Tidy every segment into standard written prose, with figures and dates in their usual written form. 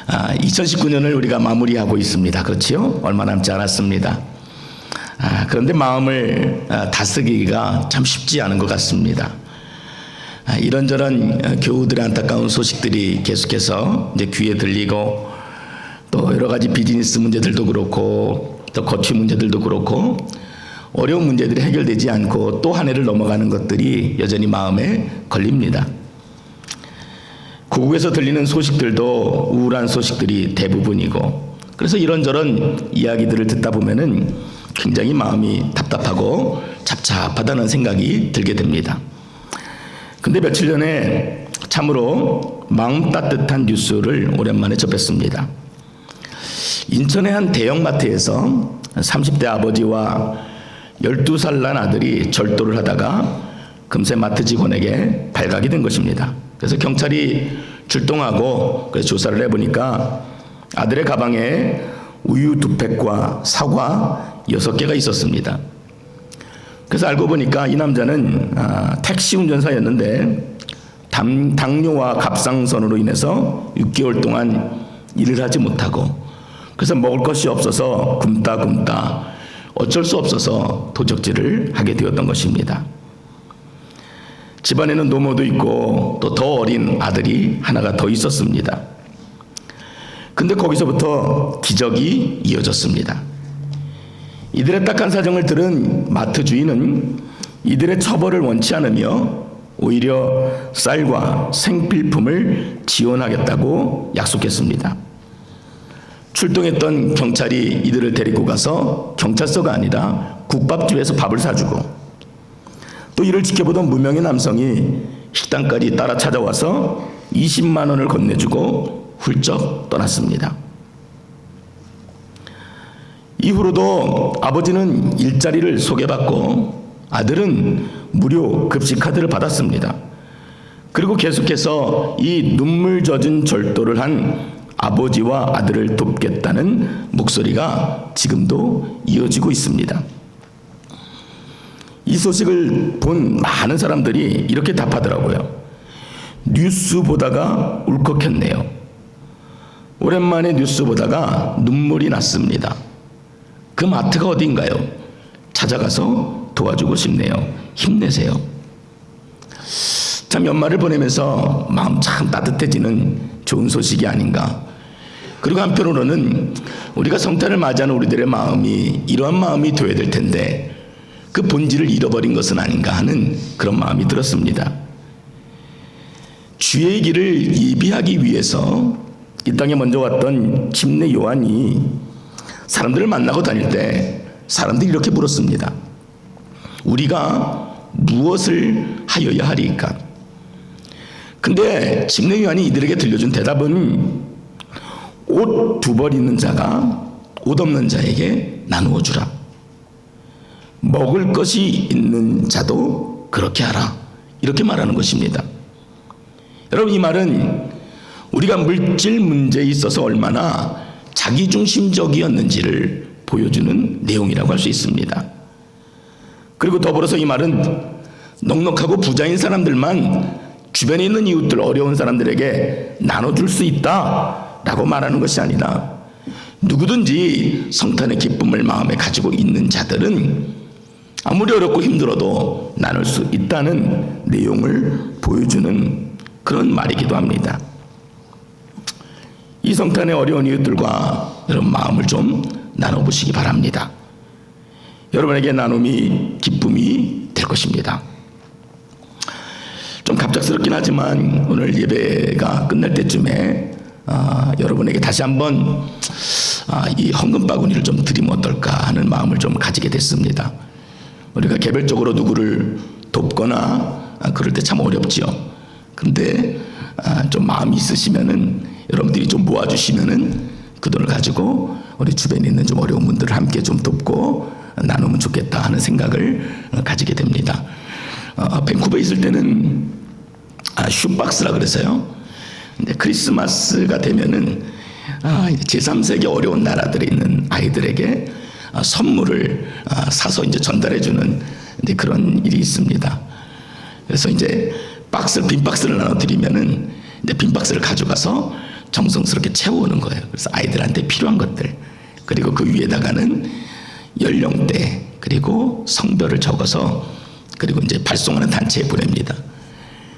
2019년을 우리가 마무리하고 있습니다. 그렇지요? 얼마 남지 않았습니다. 그런데 마음을 다스리기가 참 쉽지 않은 것 같습니다. 이런저런 교우들의 안타까운 소식들이 계속해서 이제 귀에 들리고, 또 여러 가지 비즈니스 문제들도 그렇고, 또 거취 문제들도 그렇고, 어려운 문제들이 해결되지 않고 또 한 해를 넘어가는 것들이 여전히 마음에 걸립니다. 고국에서 들리는 소식들도 우울한 소식들이 대부분이고, 그래서 이런저런 이야기들을 듣다 보면은 굉장히 마음이 답답하고 잡잡하다는 생각이 들게 됩니다. 근데 며칠 전에 참으로 마음 따뜻한 뉴스를 오랜만에 접했습니다. 인천의 한 대형마트에서 30대 아버지와 12살 난 아들이 절도를 하다가 금세 마트 직원에게 발각이 된 것입니다. 그래서 경찰이 출동하고 그래서 조사를 해보니까 아들의 가방에 우유 2팩과 사과 6개가 있었습니다. 그래서 알고 보니까 이 남자는 택시 운전사였는데 당뇨와 갑상선으로 인해서 6개월 동안 일을 하지 못하고, 그래서 먹을 것이 없어서 굶다 어쩔 수 없어서 도적질을 하게 되었던 것입니다. 집안에는 노모도 있고 또 더 어린 아들이 하나가 더 있었습니다. 근데 거기서부터 기적이 이어졌습니다. 이들의 딱한 사정을 들은 마트 주인은 이들의 처벌을 원치 않으며 오히려 쌀과 생필품을 지원하겠다고 약속했습니다. 출동했던 경찰이 이들을 데리고 가서 경찰서가 아니라 국밥집에서 밥을 사주고, 또 이를 지켜보던 무명의 남성이 식당까지 따라 찾아와서 20만 원을 건네주고 훌쩍 떠났습니다. 이후로도 아버지는 일자리를 소개받고 아들은 무료 급식 카드를 받았습니다. 그리고 계속해서 이 눈물 젖은 절도를 한 아버지와 아들을 돕겠다는 목소리가 지금도 이어지고 있습니다. 이 소식을 본 많은 사람들이 이렇게 답하더라고요. 뉴스 보다가 울컥했네요. 오랜만에 뉴스 보다가 눈물이 났습니다. 그 마트가 어딘가요? 찾아가서 도와주고 싶네요. 힘내세요. 참 연말을 보내면서 마음 참 따뜻해지는 좋은 소식이 아닌가. 그리고 한편으로는 우리가 성탄을 맞이하는 우리들의 마음이 이러한 마음이 되어야 될 텐데 그 본질을 잃어버린 것은 아닌가 하는 그런 마음이 들었습니다. 주의 길을 예비하기 위해서 이 땅에 먼저 왔던 침례 요한이 사람들을 만나고 다닐 때 사람들이 이렇게 물었습니다. 우리가 무엇을 하여야 하리까? 근데 침례 요한이 이들에게 들려준 대답은 옷 2벌 있는 자가 옷 없는 자에게 나누어 주라. 먹을 것이 있는 자도 그렇게 하라. 이렇게 말하는 것입니다. 여러분, 이 말은 우리가 물질 문제에 있어서 얼마나 자기중심적이었는지를 보여주는 내용이라고 할 수 있습니다. 그리고 더불어서 이 말은 넉넉하고 부자인 사람들만 주변에 있는 이웃들, 어려운 사람들에게 나눠줄 수 있다라고 말하는 것이 아니라 누구든지 성탄의 기쁨을 마음에 가지고 있는 자들은 아무리 어렵고 힘들어도 나눌 수 있다는 내용을 보여주는 그런 말이기도 합니다. 이 성탄의 어려운 이웃들과 여러분 마음을 좀 나눠보시기 바랍니다. 여러분에게 나눔이 기쁨이 될 것입니다. 좀 갑작스럽긴 하지만 오늘 예배가 끝날 때쯤에 여러분에게 다시 한번 이 헌금 바구니를 좀 드리면 어떨까 하는 마음을 좀 가지게 됐습니다. 우리가 개별적으로 누구를 돕거나 그럴 때 참 어렵지요. 그런데 좀 마음이 있으시면은 여러분들이 좀 모아주시면은 그 돈을 가지고 우리 주변에 있는 좀 어려운 분들을 함께 좀 돕고 나누면 좋겠다 하는 생각을 가지게 됩니다. 밴쿠버에 있을 때는 슈박스라 그래서요. 근데 크리스마스가 되면은 제3세계 어려운 나라들에 있는 아이들에게 선물을 사서 이제 전달해주는 이제 그런 일이 있습니다. 그래서 이제 빈 박스를 나눠드리면은 이제 빈 박스를 가져가서 정성스럽게 채워오는 거예요. 그래서 아이들한테 필요한 것들, 그리고 그 위에다가는 연령대 그리고 성별을 적어서 그리고 이제 발송하는 단체에 보냅니다.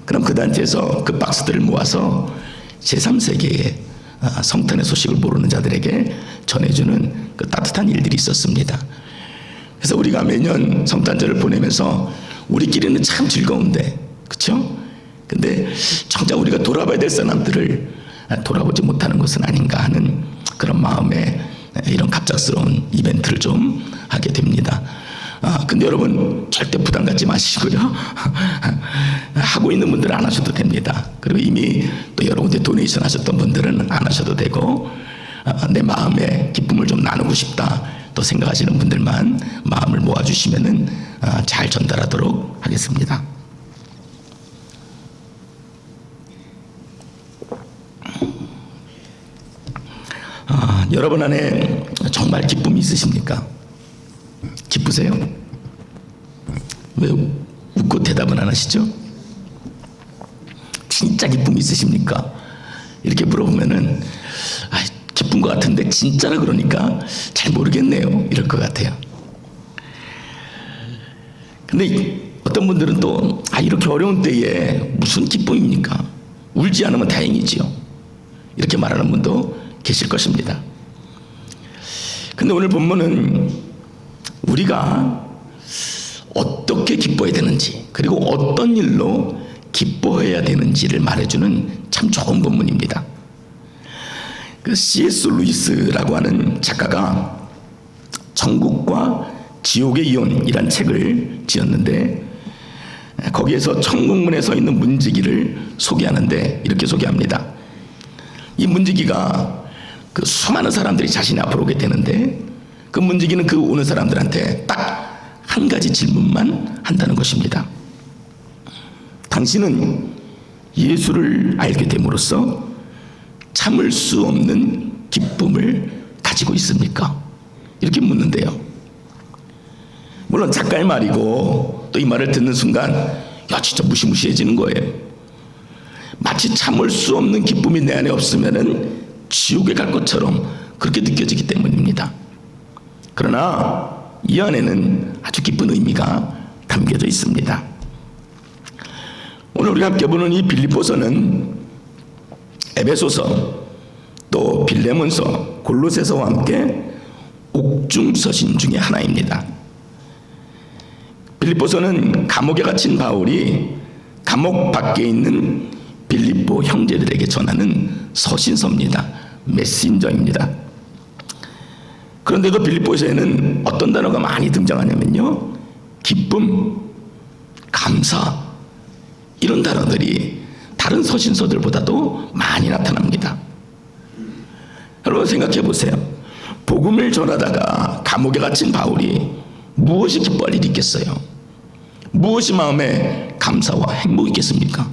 그럼 그 단체에서 그 박스들을 모아서 제3세계의 성탄의 소식을 모르는 자들에게 전해주는 그 따뜻한 일들이 있었습니다. 그래서 우리가 매년 성탄절을 보내면서 우리끼리는 참 즐거운데, 그렇죠? 근데 정작 우리가 돌아봐야 될 사람들을 돌아보지 못하는 것은 아닌가 하는 그런 마음에 이런 갑작스러운 이벤트를 좀 하게 됩니다. 근데 여러분 절대 부담 갖지 마시고요. 하고 있는 분들은 안 하셔도 됩니다. 그리고 이미 또 여러 군데 도네이션 하셨던 분들은 안 하셔도 되고, 내 마음의 기쁨을 좀 나누고 싶다 또 생각하시는 분들만 마음을 모아주시면은 잘 전달하도록 하겠습니다. 여러분 안에 정말 기쁨이 있으십니까? 기쁘세요? 왜 웃고 대답은 안 하시죠? 진짜 기쁨이 있으십니까? 이렇게 물어보면은 기쁜 것 같은데 진짜라 그러니까 잘 모르겠네요, 이럴 것 같아요. 근데 어떤 분들은 또 이렇게 어려운 때에 무슨 기쁨입니까? 울지 않으면 다행이지요, 이렇게 말하는 분도 계실 것입니다. 근데 오늘 본문은 우리가 어떻게 기뻐해야 되는지, 그리고 어떤 일로 기뻐해야 되는지를 말해주는 참 좋은 본문입니다. 그 C.S. 루이스라고 하는 작가가 천국과 지옥의 이론이란 책을 지었는데, 거기에서 천국문에 서 있는 문지기를 소개하는데 이렇게 소개합니다. 이 문지기가 그 수많은 사람들이 자신이 앞으로 오게 되는데, 그 문지기는 그 오는 사람들한테 딱 한 가지 질문만 한다는 것입니다. 당신은 예수를 알게 됨으로써 참을 수 없는 기쁨을 가지고 있습니까? 이렇게 묻는데요. 물론 작가의 말이고 또 이 말을 듣는 순간 진짜 무시무시해지는 거예요. 마치 참을 수 없는 기쁨이 내 안에 없으면은 지옥에 갈 것처럼 그렇게 느껴지기 때문입니다. 그러나 이 안에는 아주 깊은 의미가 담겨져 있습니다. 오늘 우리가 함께 보는 이 빌립보서는 에베소서 또 빌레몬서, 골로새서와 함께 옥중서신 중에 하나입니다. 빌립보서는 감옥에 갇힌 바울이 감옥 밖에 있는 빌립보 형제들에게 전하는 서신서입니다. 메신저입니다. 그런데도 빌립보서에는 어떤 단어가 많이 등장하냐면요, 기쁨, 감사, 이런 단어들이 다른 서신서들보다도 많이 나타납니다. 여러분 생각해 보세요. 복음을 전하다가 감옥에 갇힌 바울이 무엇이 기뻐할 일이 있겠어요? 무엇이 마음에 감사와 행복이 있겠습니까?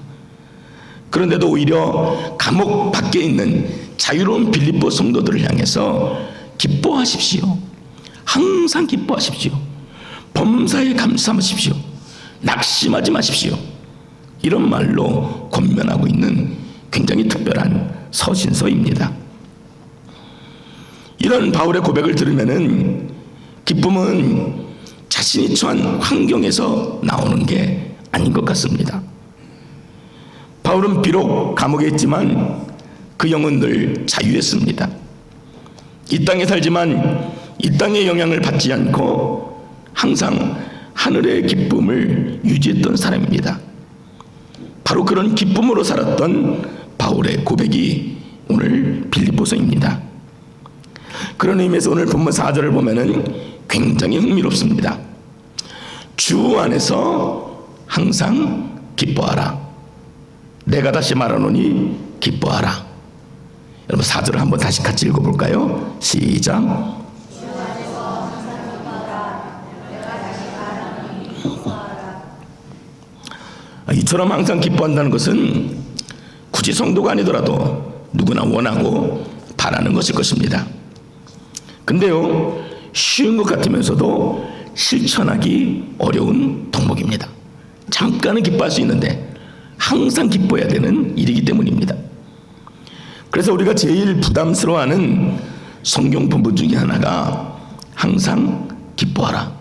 그런데도 오히려 감옥 밖에 있는 자유로운 빌립보 성도들을 향해서 기뻐하십시오, 항상 기뻐하십시오, 범사에 감사하십시오, 낙심하지 마십시오, 이런 말로 권면하고 있는 굉장히 특별한 서신서입니다. 이런 바울의 고백을 들으면은 기쁨은 자신이 처한 환경에서 나오는 게 아닌 것 같습니다. 바울은 비록 감옥에 있지만 그 영은 늘 자유했습니다. 이 땅에 살지만 이 땅의 영향을 받지 않고 항상 하늘의 기쁨을 유지했던 사람입니다. 바로 그런 기쁨으로 살았던 바울의 고백이 오늘 빌립보서입니다. 그런 의미에서 오늘 본문 4절을 보면은 굉장히 흥미롭습니다. 주 안에서 항상 기뻐하라. 내가 다시 말하노니 기뻐하라. 여러분 4절을 한번 다시 같이 읽어볼까요? 시작. 이처럼 항상 기뻐한다는 것은 굳이 성도가 아니더라도 누구나 원하고 바라는 것일 것입니다. 근데요, 쉬운 것 같으면서도 실천하기 어려운 덕목입니다. 잠깐은 기뻐할 수 있는데 항상 기뻐해야 되는 일이기 때문입니다. 그래서 우리가 제일 부담스러워하는 성경 본문 중에 하나가 항상 기뻐하라,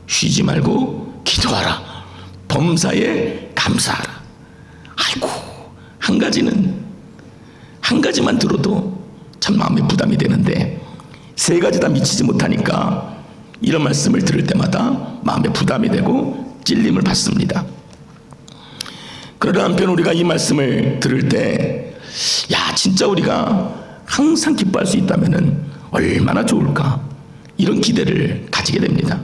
쉬지 말고 기도하라, 범사에 감사하라. 아이고, 한 가지만 들어도 참 마음에 부담이 되는데 세 가지 다 미치지 못하니까 이런 말씀을 들을 때마다 마음에 부담이 되고 찔림을 받습니다. 그러나 한편 우리가 이 말씀을 들을 때, 야, 진짜 우리가 항상 기뻐할 수 있다면 얼마나 좋을까, 이런 기대를 가지게 됩니다.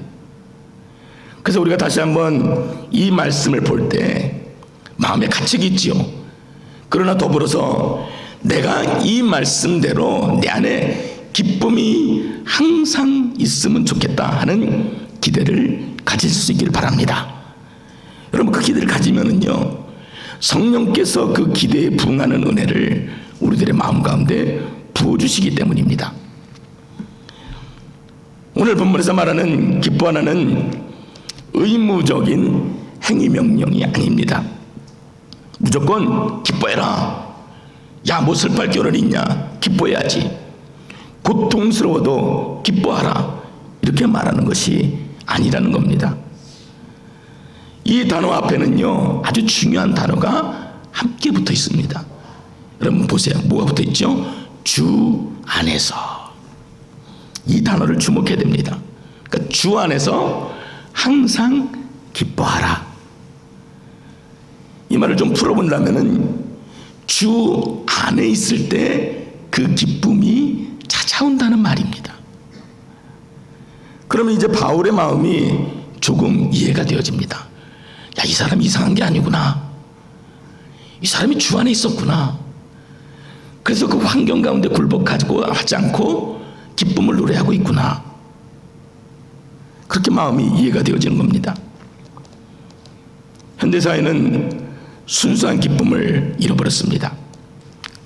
그래서 우리가 다시 한번 이 말씀을 볼 때 마음에 가책이 있지요. 그러나 더불어서 내가 이 말씀대로 내 안에 기쁨이 항상 있으면 좋겠다 하는 기대를 가질 수 있기를 바랍니다. 여러분, 그 기대를 가지면은요, 성령께서 그 기대에 부응하는 은혜를 우리들의 마음 가운데 부어주시기 때문입니다. 오늘 본문에서 말하는 기뻐하라는 의무적인 행위 명령이 아닙니다. 무조건 기뻐해라. 야, 뭐 슬퍼할 겨를이 있냐? 기뻐해야지. 고통스러워도 기뻐하라. 이렇게 말하는 것이 아니라는 겁니다. 이 단어 앞에는요, 아주 중요한 단어가 함께 붙어 있습니다. 여러분 보세요. 뭐가 붙어 있죠? 주 안에서. 이 단어를 주목해야 됩니다. 그러니까 주 안에서 항상 기뻐하라. 이 말을 좀 풀어본다면은 주 안에 있을 때 그 기쁨이 찾아온다는 말입니다. 그러면 이제 바울의 마음이 조금 이해가 되어집니다. 야, 이 사람이 이상한 게 아니구나. 이 사람이 주 안에 있었구나. 그래서 그 환경 가운데 굴복하고 하지 않고 기쁨을 노래하고 있구나. 그렇게 마음이 이해가 되어지는 겁니다. 현대사회는 순수한 기쁨을 잃어버렸습니다.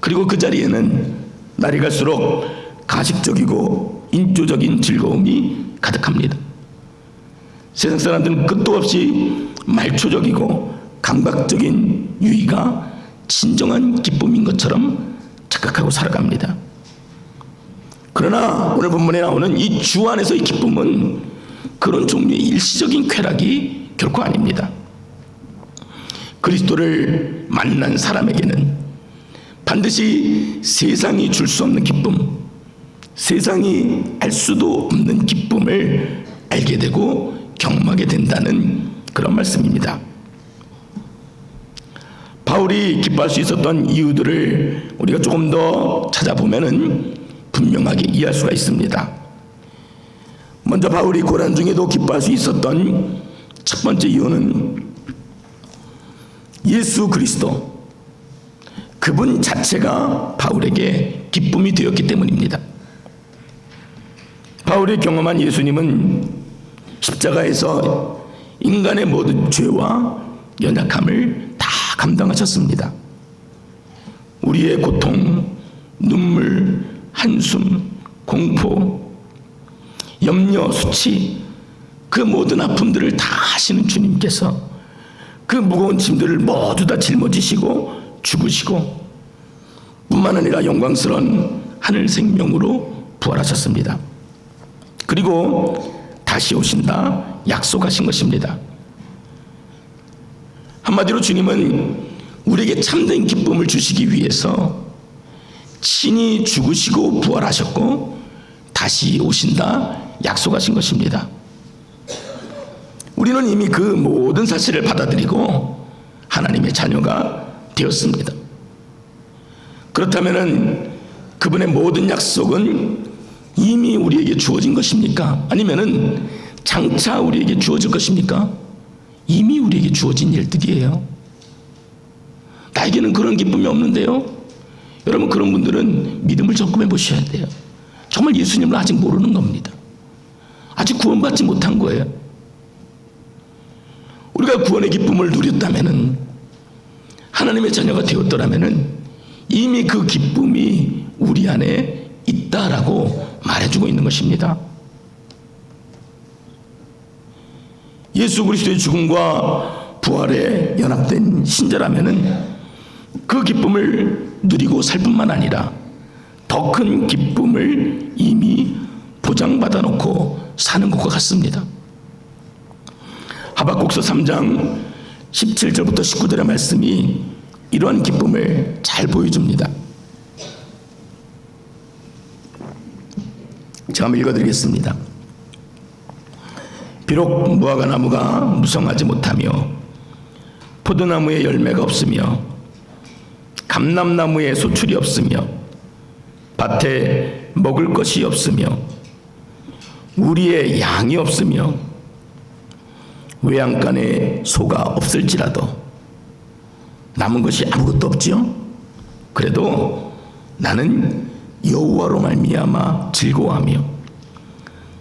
그리고 그 자리에는 날이 갈수록 가식적이고 인조적인 즐거움이 가득합니다. 세상 사람들은 끝도 없이 말초적이고 감각적인 유의가 진정한 기쁨인 것처럼 착각하고 살아갑니다. 그러나 오늘 본문에 나오는 이 주 안에서의 기쁨은 그런 종류의 일시적인 쾌락이 결코 아닙니다. 그리스도를 만난 사람에게는 반드시 세상이 줄 수 없는 기쁨, 세상이 알 수도 없는 기쁨을 알게 되고 경험하게 된다는 그런 말씀입니다. 바울이 기뻐할 수 있었던 이유들을 우리가 조금 더 찾아보면은 분명하게 이해할 수가 있습니다. 먼저 바울이 고난 중에도 기뻐할 수 있었던 첫 번째 이유는 예수 그리스도, 그분 자체가 바울에게 기쁨이 되었기 때문입니다. 바울이 경험한 예수님은 십자가에서 인간의 모든 죄와 연약함을 다 감당하셨습니다. 우리의 고통, 눈물, 한숨, 공포, 염려, 수치, 그 모든 아픔들을 다 하시는 주님께서 그 무거운 짐들을 모두 다 짊어지시고 죽으시고 뿐만 아니라 영광스러운 하늘 생명으로 부활하셨습니다. 그리고 다시 오신다 약속하신 것입니다. 한마디로 주님은 우리에게 참된 기쁨을 주시기 위해서 친히 죽으시고 부활하셨고 다시 오신다 약속하신 것입니다. 우리는 이미 그 모든 사실을 받아들이고 하나님의 자녀가 되었습니다. 그렇다면 그분의 모든 약속은 이미 우리에게 주어진 것입니까? 아니면은 장차 우리에게 주어질 것입니까? 이미 우리에게 주어진 일들이에요. 나에게는 그런 기쁨이 없는데요. 여러분, 그런 분들은 믿음을 점검해 보셔야 돼요. 정말 예수님을 아직 모르는 겁니다. 아직 구원받지 못한 거예요. 우리가 구원의 기쁨을 누렸다면은, 하나님의 자녀가 되었더라면은 이미 그 기쁨이 우리 안에 있다라고 말해주고 있는 것입니다. 예수 그리스도의 죽음과 부활에 연합된 신자라면은 그 기쁨을 누리고 살 뿐만 아니라 큰 기쁨을 이미 보장받아 놓고 사는 것과 같습니다. 하박국서 3장 17절부터 19절의 말씀이 이러한 기쁨을 잘 보여줍니다. 제가 한번 읽어드리겠습니다. 비록 무화과 나무가 무성하지 못하며 포도나무에 열매가 없으며 감람나무에 소출이 없으며 밭에 먹을 것이 없으며 우리의 양이 없으며 외양간에 소가 없을지라도 남은 것이 아무것도 없지요. 그래도 나는 여호와로 말미암아 즐거워하며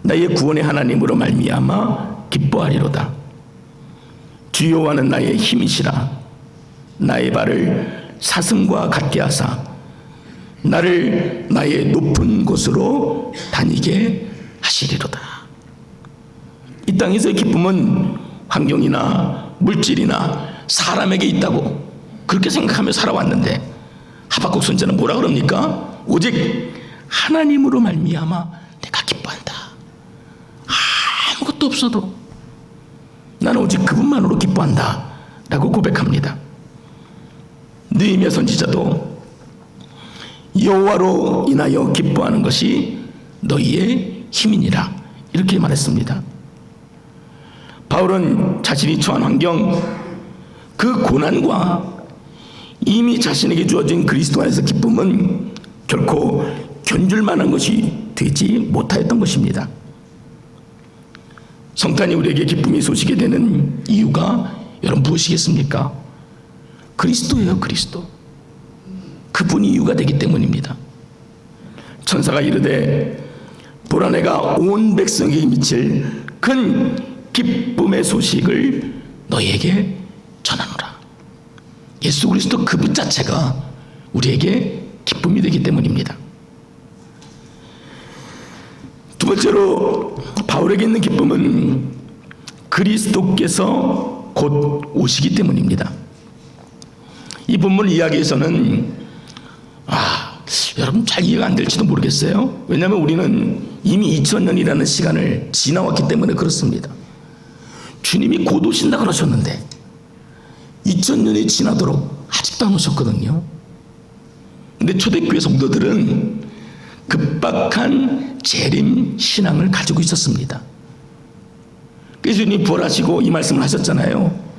나의 구원의 하나님으로 말미암아 기뻐하리로다. 주 여호와는 나의 힘이시라. 나의 발을 사슴과 같게 하사 나를 나의 높은 곳으로 다니게 하시리로다. 이 땅에서의 기쁨은 환경이나 물질이나 사람에게 있다고 그렇게 생각하며 살아왔는데 하박국 선지자는 뭐라 그럽니까? 오직 하나님으로 말미암아 내가 기뻐한다. 아무것도 없어도 나는 오직 그분만으로 기뻐한다 라고 고백합니다. 느헤미야 선지자도 여호와로 인하여 기뻐하는 것이 너희의 힘이니라 이렇게 말했습니다. 바울은 자신이 처한 환경, 그 고난과 이미 자신에게 주어진 그리스도 안에서 기쁨은 결코 견줄 만한 것이 되지 못하였던 것입니다. 성탄이 우리에게 기쁨이 솟게 되는 이유가 여러분 무엇이겠습니까? 그리스도예요. 그리스도. 그분이 이유가 되기 때문입니다. 천사가 이르되 보라 내가 온 백성에게 미칠 큰 기쁨의 소식을 너희에게 전하노라. 예수 그리스도 그분 자체가 우리에게 기쁨이 되기 때문입니다. 두 번째로 바울에게 있는 기쁨은 그리스도께서 곧 오시기 때문입니다. 이 본문 이야기에서는 여러분 잘 이해가 안 될지도 모르겠어요. 왜냐하면 우리는 이미 2000년이라는 시간을 지나왔기 때문에 그렇습니다. 주님이 곧 오신다 그러셨는데 2000년이 지나도록 아직도 안 오셨거든요. 근데 초대교회 성도들은 급박한 재림 신앙을 가지고 있었습니다. 그래서 주님이 부활하시고 이 말씀을 하셨잖아요.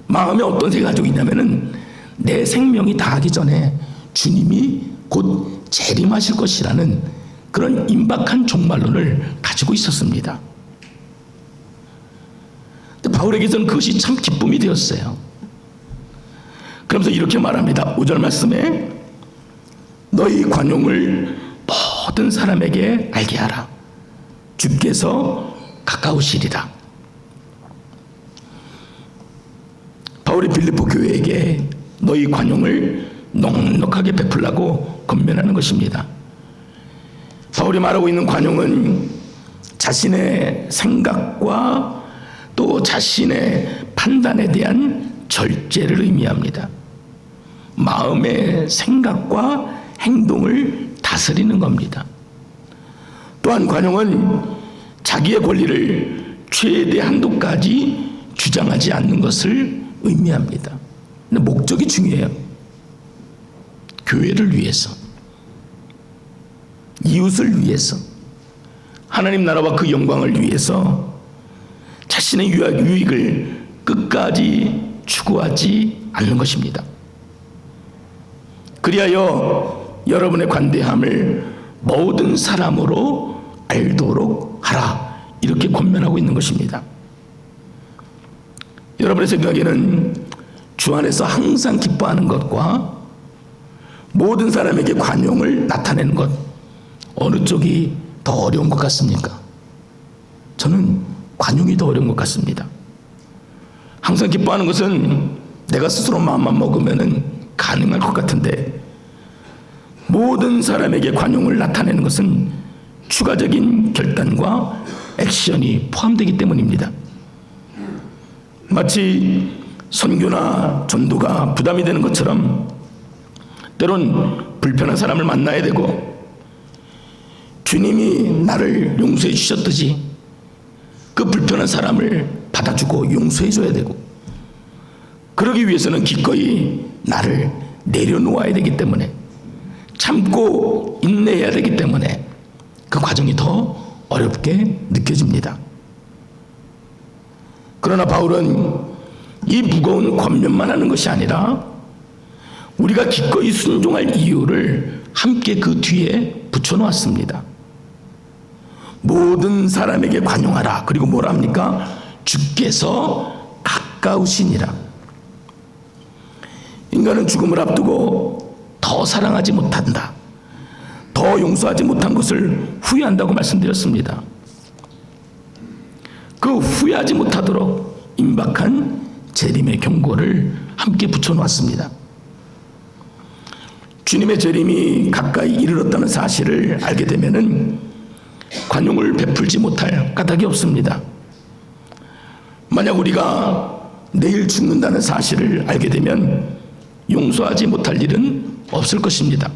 마음에 어떤 생각을 가지고 있냐면은 내 생명이 다하기 전에 주님이 곧 재림하실 것이라는 그런 임박한 종말론을 가지고 있었습니다. 근데 바울에게서는 그것이 참 기쁨이 되었어요. 그러면서 이렇게 말합니다. 5절 말씀에 너희 관용을 모든 사람에게 알게 하라. 주께서 가까우시리라. 바울이 빌립보 교회에게 너희 관용을 넉넉하게 베풀라고 권면하는 것입니다. 바울이 말하고 있는 관용은 자신의 생각과 또 자신의 판단에 대한 절제를 의미합니다. 마음의 생각과 행동을 다스리는 겁니다. 또한 관용은 자기의 권리를 최대 한도까지 주장하지 않는 것을 의미합니다. 근데 목적이 중요해요. 교회를 위해서, 이웃을 위해서, 하나님 나라와 그 영광을 위해서 자신의 유익을 끝까지 추구하지 않는 것입니다. 그리하여 여러분의 관대함을 모든 사람으로 알도록 하라. 이렇게 권면하고 있는 것입니다. 여러분의 생각에는 주 안에서 항상 기뻐하는 것과 모든 사람에게 관용을 나타내는 것, 어느 쪽이 더 어려운 것 같습니까? 저는 관용이 더 어려운 것 같습니다. 항상 기뻐하는 것은 내가 스스로 마음만 먹으면 가능할 것 같은데, 모든 사람에게 관용을 나타내는 것은 추가적인 결단과 액션이 포함되기 때문입니다. 마치 선교나 전도가 부담이 되는 것처럼 때론 불편한 사람을 만나야 되고 주님이 나를 용서해 주셨듯이 그 불편한 사람을 받아주고 용서해 줘야 되고, 그러기 위해서는 기꺼이 나를 내려놓아야 되기 때문에, 참고 인내해야 되기 때문에 그 과정이 더 어렵게 느껴집니다. 그러나 바울은 이 무거운 권면만 하는 것이 아니라 우리가 기꺼이 순종할 이유를 함께 그 뒤에 붙여놓았습니다. 모든 사람에게 관용하라. 그리고 뭐라 합니까? 주께서 가까우시니라. 인간은 죽음을 앞두고 더 사랑하지 못한다, 더 용서하지 못한 것을 후회한다고 말씀드렸습니다. 그 후회하지 못하도록 임박한 재림의 경고를 함께 붙여놓았습니다. 주님의 재림이 가까이 이르렀다는 사실을 알게 되면은 관용을 베풀지 못할 까닭이 없습니다. 만약 우리가 내일 죽는다는 사실을 알게 되면 용서하지 못할 일은 없을 것입니다.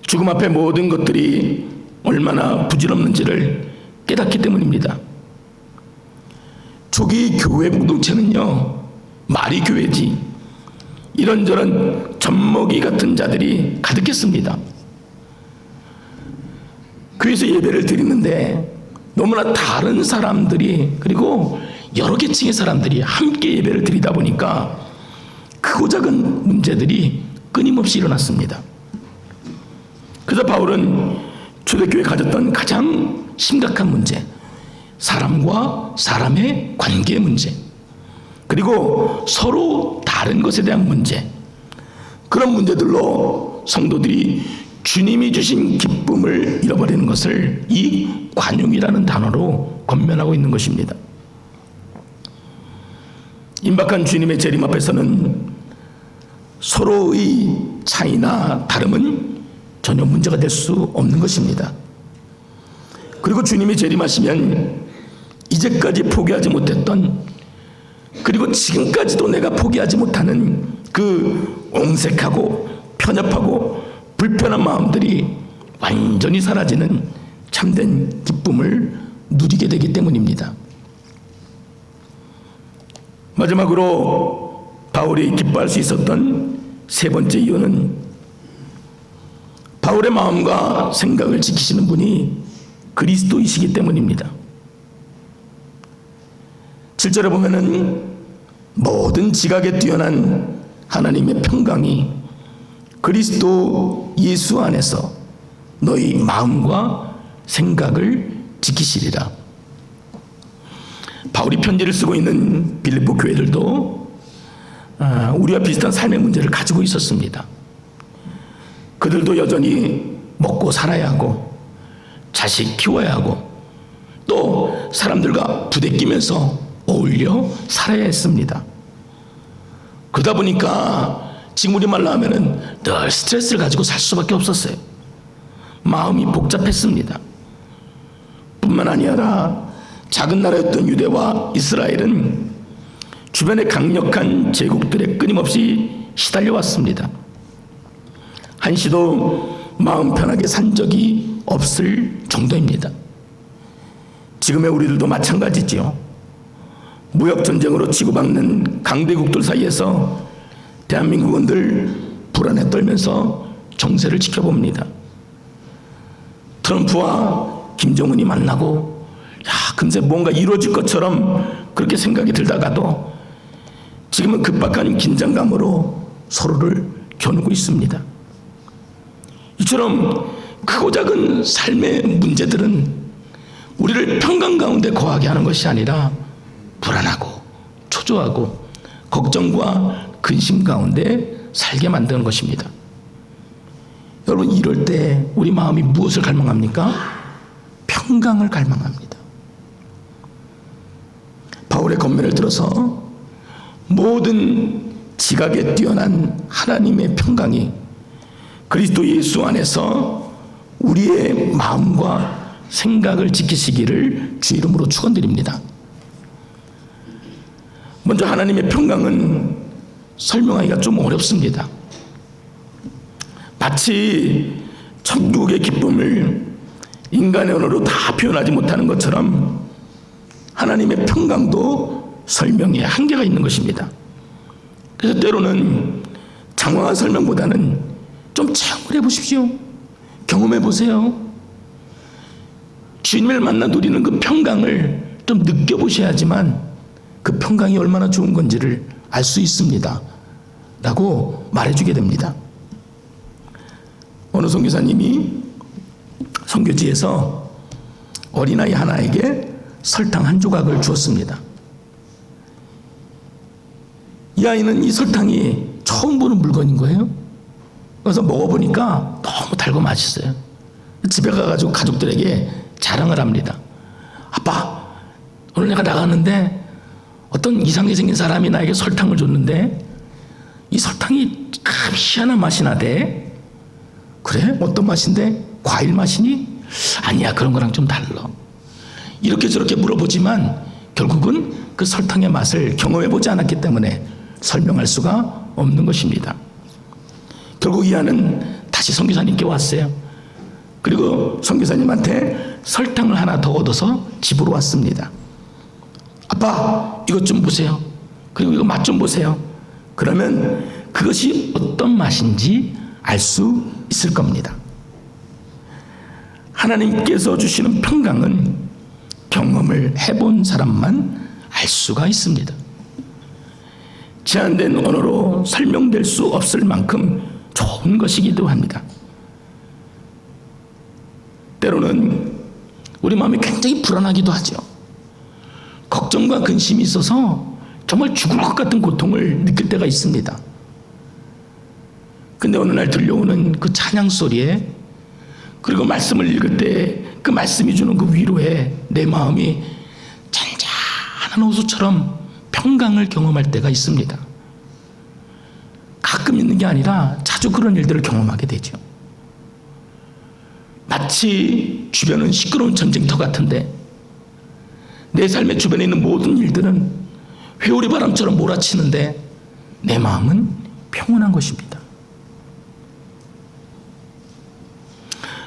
죽음 앞에 모든 것들이 얼마나 부질없는지를 깨닫기 때문입니다. 초기 교회 공동체는요, 말이 교회지 이런저런 젖먹이 같은 자들이 가득했습니다. 교회에서 예배를 드리는데 너무나 다른 사람들이, 그리고 여러 계층의 사람들이 함께 예배를 드리다 보니까 크고 작은 문제들이 끊임없이 일어났습니다. 그래서 바울은 초대교회에 가졌던 가장 심각한 문제, 사람과 사람의 관계 문제, 그리고 서로 다른 것에 대한 문제, 그런 문제들로 성도들이 주님이 주신 기쁨을 잃어버리는 것을 이 관용이라는 단어로 권면하고 있는 것입니다. 임박한 주님의 재림 앞에서는 서로의 차이나 다름은 전혀 문제가 될 수 없는 것입니다. 그리고 주님이 재림하시면 이제까지 포기하지 못했던, 그리고 지금까지도 내가 포기하지 못하는 그 옹색하고 편협하고 불편한 마음들이 완전히 사라지는 참된 기쁨을 누리게 되기 때문입니다. 마지막으로 바울이 기뻐할 수 있었던 세 번째 이유는 바울의 마음과 생각을 지키시는 분이 그리스도이시기 때문입니다. 7절에 보면은 모든 지각에 뛰어난 하나님의 평강이 그리스도 예수 안에서 너희 마음과 생각을 지키시리라. 바울이 편지를 쓰고 있는 빌립보 교회들도 우리와 비슷한 삶의 문제를 가지고 있었습니다. 그들도 여전히 먹고 살아야 하고 자식 키워야 하고 또 사람들과 부대끼면서 어울려 살아야 했습니다. 그러다 보니까 지금 우리 말로 하면은 늘 스트레스를 가지고 살 수밖에 없었어요. 마음이 복잡했습니다. 뿐만 아니라 작은 나라였던 유대와 이스라엘은 주변의 강력한 제국들에 끊임없이 시달려왔습니다. 한시도 마음 편하게 산 적이 없을 정도입니다. 지금의 우리들도 마찬가지지요. 무역전쟁으로 치고받는 강대국들 사이에서 대한민국은 늘 불안에 떨면서 정세를 지켜봅니다. 트럼프와 김정은이 만나고 금세 뭔가 이루어질 것처럼 그렇게 생각이 들다가도 지금은 급박한 긴장감으로 서로를 겨누고 있습니다. 이처럼 크고 작은 삶의 문제들은 우리를 평강 가운데 거하게 하는 것이 아니라 불안하고 초조하고 걱정과 근심 가운데 살게 만드는 것입니다. 여러분, 이럴 때 우리 마음이 무엇을 갈망합니까? 평강을 갈망합니다. 바울의 권면을 들어서 모든 지각에 뛰어난 하나님의 평강이 그리스도 예수 안에서 우리의 마음과 생각을 지키시기를 주 이름으로 축원드립니다. 먼저 하나님의 평강은 설명하기가 좀 어렵습니다. 마치 천국의 기쁨을 인간의 언어로 다 표현하지 못하는 것처럼 하나님의 평강도 설명에 한계가 있는 것입니다. 그래서 때로는 장황한 설명보다는 좀 체험을 해보십시오. 경험해 보세요. 주님을 만나 누리는 그 평강을 좀 느껴보셔야지만 그 평강이 얼마나 좋은 건지를 알 수 있습니다 라고 말해주게 됩니다. 어느 선교사님이 선교지에서 어린아이 하나에게 설탕 한 조각을 주었습니다. 이 아이는 이 설탕이 처음 보는 물건인 거예요. 그래서 먹어보니까 너무 달고 맛있어요. 집에 가가지고 가족들에게 자랑을 합니다. 아빠, 오늘 내가 나갔는데 어떤 이상하게 생긴 사람이 나에게 설탕을 줬는데 이 설탕이 참 희한한 맛이 나대. 그래? 어떤 맛인데? 과일 맛이니? 아니야, 그런 거랑 좀 달라. 이렇게 저렇게 물어보지만 결국은 그 설탕의 맛을 경험해보지 않았기 때문에 설명할 수가 없는 것입니다. 결국 이 아는 다시 선교사님께 왔어요. 그리고 선교사님한테 설탕을 하나 더 얻어서 집으로 왔습니다. 아빠, 이것 좀 보세요. 그리고 이거 맛 좀 보세요. 그러면 그것이 어떤 맛인지 알 수 있을 겁니다. 하나님께서 주시는 평강은 경험을 해본 사람만 알 수가 있습니다. 제한된 언어로 설명될 수 없을 만큼 좋은 것이기도 합니다. 때로는 우리 마음이 굉장히 불안하기도 하죠. 걱정과 근심이 있어서 정말 죽을 것 같은 고통을 느낄 때가 있습니다. 근데 어느 날 들려오는 그 찬양 소리에, 그리고 말씀을 읽을 때 그 말씀이 주는 그 위로에 내 마음이 잔잔한 호수처럼 평강을 경험할 때가 있습니다. 가끔 있는 게 아니라 자주 그런 일들을 경험하게 되죠. 마치 주변은 시끄러운 전쟁터 같은데 내 삶의 주변에 있는 모든 일들은 회오리 바람처럼 몰아치는데 내 마음은 평온한 것입니다.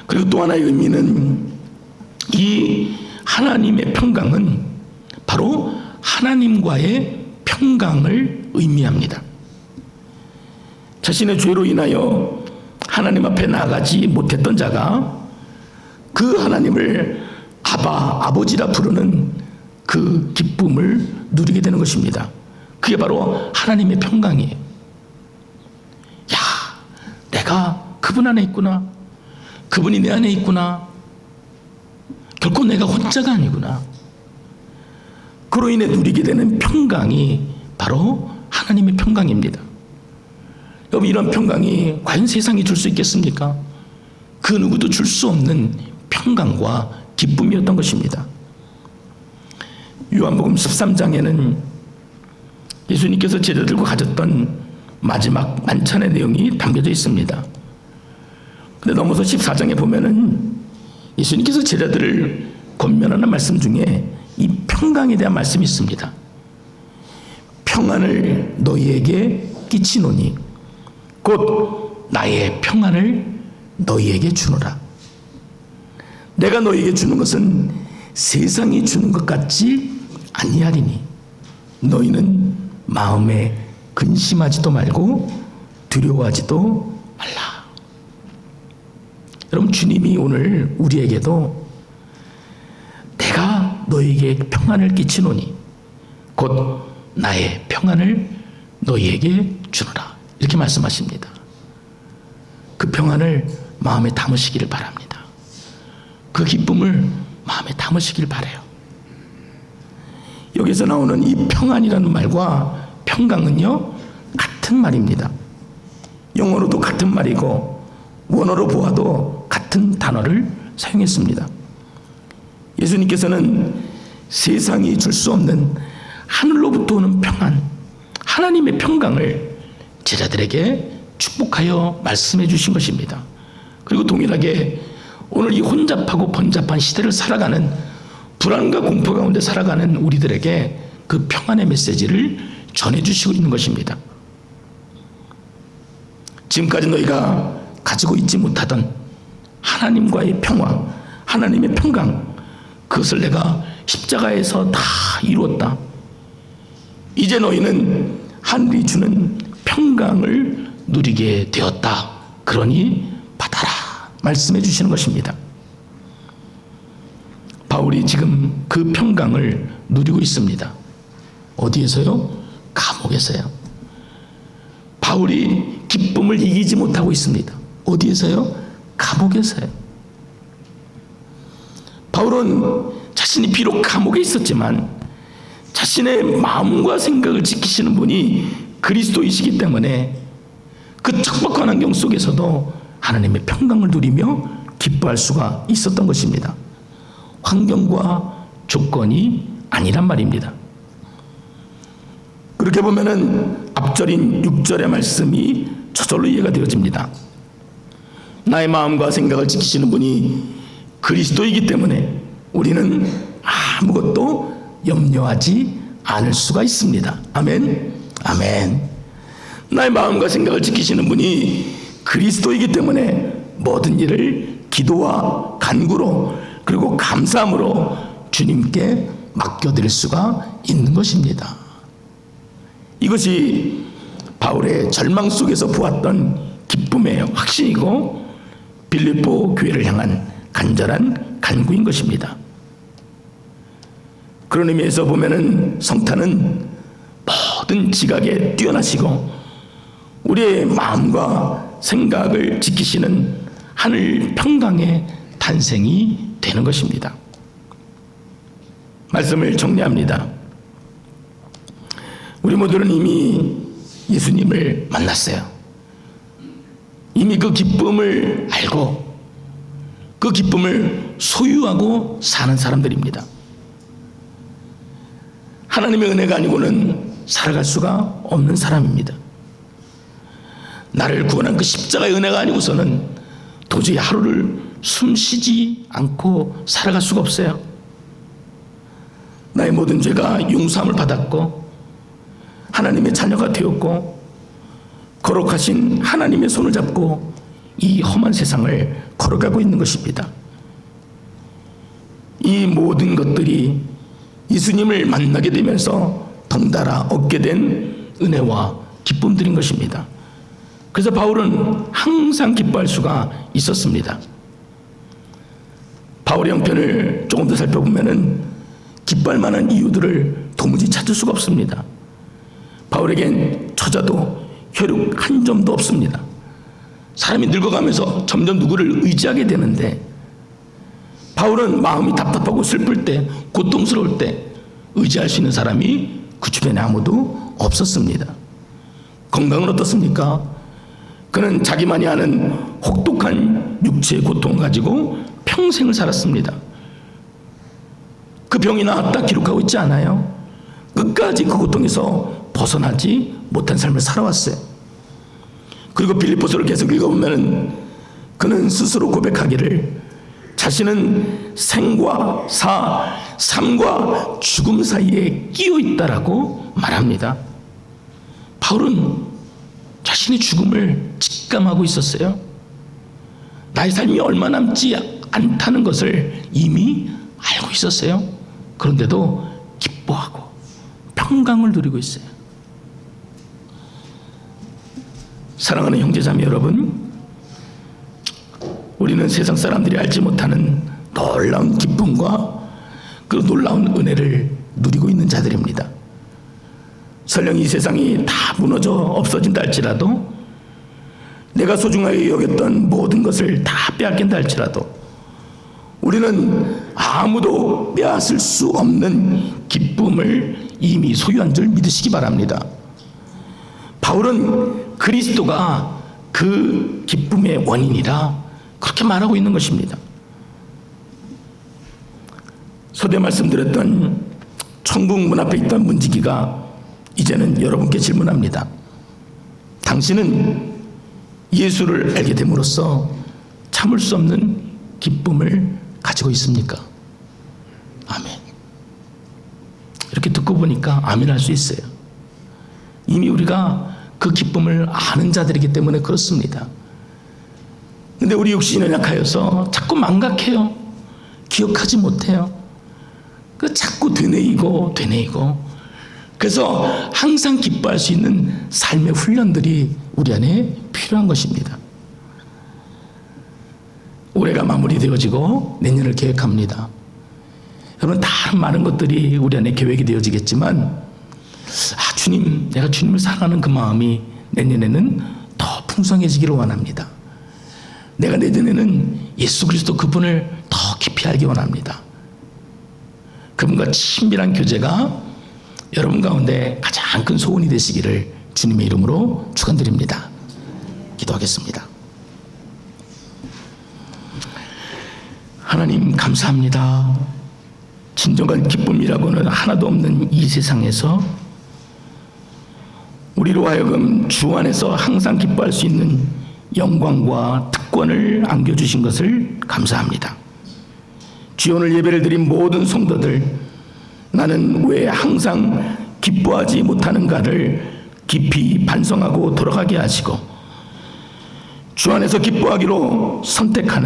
그리고 또 하나의 의미는 이 하나님의 평강은 바로 하나님과의 평강을 의미합니다. 자신의 죄로 인하여 하나님 앞에 나아가지 못했던 자가 그 하나님을 아바, 아버지라 부르는 그 기쁨을 누리게 되는 것입니다. 그게 바로 하나님의 평강이에요. 야, 내가 그분 안에 있구나. 그분이 내 안에 있구나. 결코 내가 혼자가 아니구나. 그로 인해 누리게 되는 평강이 바로 하나님의 평강입니다. 여러분, 이런 평강이 과연 세상이 줄 수 있겠습니까? 그 누구도 줄 수 없는 평강과 기쁨이었던 것입니다. 요한복음 13장에는 예수님께서 제자들과 가졌던 마지막 만찬의 내용이 담겨져 있습니다. 근데 넘어서 14장에 보면은 예수님께서 제자들을 권면하는 말씀 중에 이 평강에 대한 말씀이 있습니다. 평안을 너희에게 끼치노니 곧 나의 평안을 너희에게 주노라. 내가 너희에게 주는 것은 세상이 주는 것 같지 아니하리니 너희는 마음에 근심하지도 말고 두려워하지도 말라. 여러분, 주님이 오늘 우리에게도 내가 너희에게 평안을 끼치노니 곧 나의 평안을 너희에게 주노라, 이렇게 말씀하십니다. 그 평안을 마음에 담으시기를 바랍니다. 그 기쁨을 마음에 담으시길 바라요. 여기서 나오는 이 평안이라는 말과 평강은요, 같은 말입니다. 영어로도 같은 말이고 원어로 보아도 같은 단어를 사용했습니다. 예수님께서는 세상이 줄 수 없는 하늘로부터 오는 평안, 하나님의 평강을 제자들에게 축복하여 말씀해 주신 것입니다. 그리고 동일하게 오늘 이 혼잡하고 번잡한 시대를 살아가는, 불안과 공포 가운데 살아가는 우리들에게 그 평안의 메시지를 전해주시고 있는 것입니다. 지금까지 너희가 가지고 있지 못하던 하나님과의 평화, 하나님의 평강, 그것을 내가 십자가에서 다 이루었다. 이제 너희는 하늘이 주는 평강을 누리게 되었다. 그러니 받아라. 말씀해 주시는 것입니다. 바울이 지금 그 평강을 누리고 있습니다. 어디에서요? 감옥에서요. 바울이 기쁨을 이기지 못하고 있습니다. 어디에서요? 감옥에서요. 바울은 자신이 비록 감옥에 있었지만 자신의 마음과 생각을 지키시는 분이 그리스도이시기 때문에 그 척박한 환경 속에서도 하나님의 평강을 누리며 기뻐할 수가 있었던 것입니다. 환경과 조건이 아니란 말입니다. 그렇게 보면은 앞절인 6절의 말씀이 저절로 이해가 되어집니다. 나의 마음과 생각을 지키시는 분이 그리스도이기 때문에 우리는 아무것도 염려하지 않을 수가 있습니다. 아멘. 아멘. 나의 마음과 생각을 지키시는 분이 그리스도이기 때문에 모든 일을 기도와 간구로 그리고 감사함으로 주님께 맡겨드릴 수가 있는 것입니다. 이것이 바울의 절망 속에서 보았던 기쁨의 확신이고 빌립보 교회를 향한 간절한 간구인 것입니다. 그런 의미에서 보면은 성탄은 모든 지각에 뛰어나시고 우리의 마음과 생각을 지키시는 하늘 평강의 탄생이 되는 것입니다. 말씀을 정리합니다. 우리 모두는 이미 예수님을 만났어요. 이미 그 기쁨을 알고 그 기쁨을 소유하고 사는 사람들입니다. 하나님의 은혜가 아니고는 살아갈 수가 없는 사람입니다. 나를 구원한 그 십자가의 은혜가 아니고서는 도저히 하루를 숨쉬지 않고 살아갈 수가 없어요. 나의 모든 죄가 용서함을 받았고 하나님의 자녀가 되었고 거룩하신 하나님의 손을 잡고 이 험한 세상을 걸어가고 있는 것입니다. 이 모든 것들이 예수님을 만나게 되면서 덩달아 얻게 된 은혜와 기쁨들인 것입니다. 그래서 바울은 항상 기뻐할 수가 있었습니다. 바울의 형편을 조금 더 살펴보면은 기뻐할 만한 이유들을 도무지 찾을 수가 없습니다. 바울에겐 처자도 혈육 한 점도 없습니다. 사람이 늙어가면서 점점 누구를 의지하게 되는데 바울은 마음이 답답하고 슬플 때, 고통스러울 때 의지할 수 있는 사람이 그 주변에 아무도 없었습니다. 건강은 어떻습니까? 그는 자기만이 아는 혹독한 육체의 고통을 가지고 평생을 살았습니다. 그 병이 나았다 기록하고 있지 않아요? 끝까지 그 고통에서 벗어나지 못한 삶을 살아왔어요. 그리고 빌립보서를 계속 읽어보면 그는 스스로 고백하기를 자신은 생과 사, 삶과 죽음 사이에 끼어 있다라고 말합니다. 바울은 자신의 죽음을 직감하고 있었어요. 나의 삶이 얼마 남지 않다는 것을 이미 알고 있었어요. 그런데도 기뻐하고 평강을 누리고 있어요. 사랑하는 형제자매 여러분, 우리는 세상 사람들이 알지 못하는 놀라운 기쁨과 그 놀라운 은혜를 누리고 있는 자들입니다. 설령 이 세상이 다 무너져 없어진다 할지라도, 내가 소중하게 여겼던 모든 것을 다 빼앗긴다 할지라도 우리는 아무도 빼앗을 수 없는 기쁨을 이미 소유한 줄 믿으시기 바랍니다. 바울은 그리스도가 그 기쁨의 원인이라 그렇게 말하고 있는 것입니다. 서두에 말씀드렸던 천국 문 앞에 있던 문지기가 이제는 여러분께 질문합니다. 당신은 예수를 알게 됨으로써 참을 수 없는 기쁨을 가지고 있습니까? 아멘. 이렇게 듣고 보니까 아멘 할 수 있어요. 이미 우리가 그 기쁨을 아는 자들이기 때문에 그렇습니다. 근데 우리 육신이 연약하여서 자꾸 망각해요. 기억하지 못해요. 그 자꾸 되뇌이고 그래서 항상 기뻐할 수 있는 삶의 훈련들이 우리 안에 필요한 것입니다. 올해가 마무리되어지고 내년을 계획합니다. 여러분, 다른 많은 것들이 우리 안에 계획이 되어지겠지만 주님, 내가 주님을 사랑하는 그 마음이 내년에는 더 풍성해지기를 원합니다. 내가 내년에는 예수 그리스도 그분을 더 깊이 알기 원합니다. 그분과 친밀한 교제가 여러분 가운데 가장 큰 소원이 되시기를 주님의 이름으로 축원드립니다. 기도하겠습니다. 하나님, 감사합니다. 진정한 기쁨이라고는 하나도 없는 이 세상에서 우리로 하여금 주 안에서 항상 기뻐할 수 있는 영광과 특권을 안겨주신 것을 감사합니다. 주여, 오늘 예배를 드린 모든 성도들, 나는 왜 항상 기뻐하지 못하는가를 깊이 반성하고 돌아가게 하시고 주 안에서 기뻐하기로 선택하는